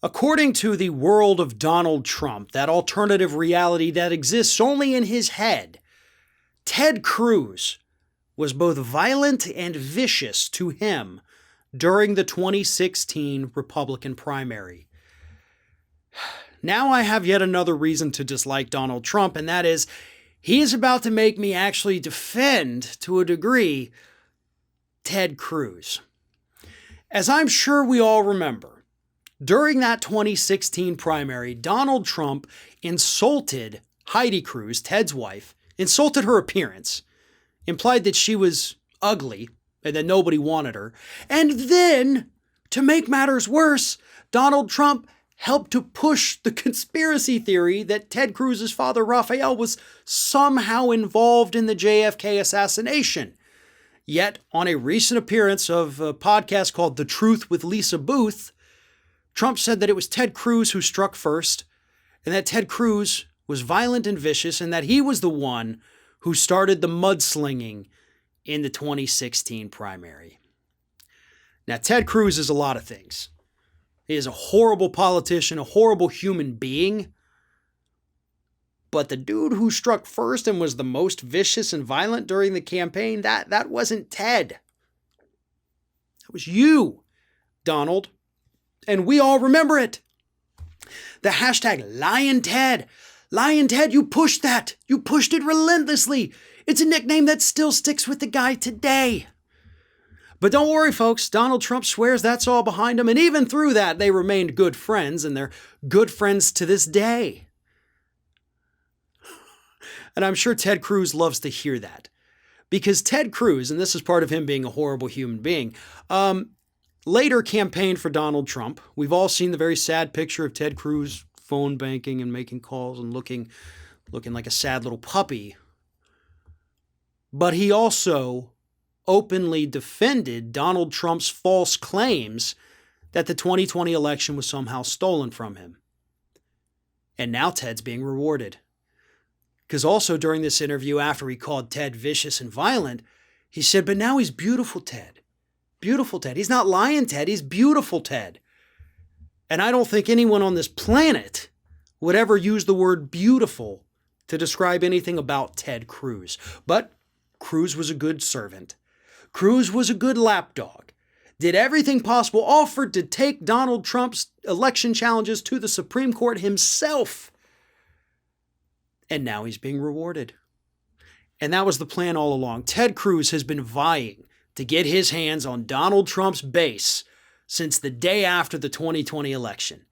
According to the world of Donald Trump, that alternative reality that exists only in his head, Ted Cruz was both violent and vicious to him during the 2016 Republican primary. Now I have yet another reason to dislike Donald Trump, and that is he is about to make me actually defend, to a degree, Ted Cruz. As I'm sure we all remember, during that 2016 primary, Donald Trump insulted Heidi Cruz, Ted's wife, insulted her appearance, implied that she was ugly and that nobody wanted her. And then, to make matters worse, Donald Trump helped to push the conspiracy theory that Ted Cruz's father, Rafael, was somehow involved in the JFK assassination. Yet, on a recent appearance of a podcast called The Truth with Lisa Booth, Trump said that it was Ted Cruz who struck first, and that Ted Cruz was violent and vicious, and that he was the one who started the mudslinging in the 2016 primary. Now, Ted Cruz is a lot of things. He is a horrible politician, a horrible human being. But the dude who struck first and was the most vicious and violent during the campaign, that wasn't Ted. That was you, Donald. And we all remember it. The hashtag Lion Ted. Lion Ted, you pushed that. You pushed it relentlessly. It's a nickname that still sticks with the guy today. But don't worry, folks. Donald Trump swears that's all behind him. And even through that, they remained good friends, and they're good friends to this day. And I'm sure Ted Cruz loves to hear that. Because Ted Cruz, and this is part of him being a horrible human being, later campaigned for Donald Trump. We've all seen the very sad picture of Ted Cruz phone banking and making calls and looking like a sad little puppy. But he also openly defended Donald Trump's false claims that the 2020 election was somehow stolen from him. And now Ted's being rewarded. Because also during this interview, after he called Ted vicious and violent, he said, but now he's beautiful Ted. Beautiful Ted. He's not Lion Ted, he's beautiful Ted. And I don't think anyone on this planet would ever use the word beautiful to describe anything about Ted Cruz. But Cruz was a good servant. Cruz was a good lapdog. Did everything possible, offered to take Donald Trump's election challenges to the Supreme Court himself. And now he's being rewarded. And that was the plan all along. Ted Cruz has been vying to get his hands on Donald Trump's base since the day after the 2020 election.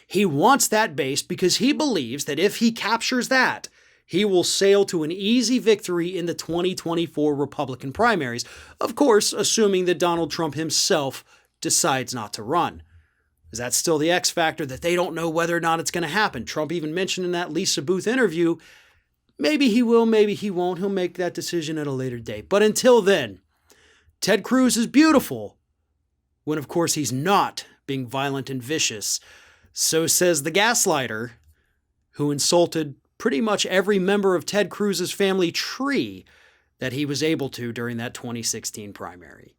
He wants that base because he believes that if he captures that, he will sail to an easy victory in the 2024 Republican primaries. Of course, assuming that Donald Trump himself decides not to run. Because that's still the X factor that they don't know whether or not it's going to happen. Trump even mentioned in that Lisa Booth interview, maybe he will, maybe he won't. He'll make that decision at a later date. But until then, Ted Cruz is beautiful when, of course, he's not being violent and vicious. So says the gaslighter, who insulted pretty much every member of Ted Cruz's family tree that he was able to during that 2016 primary.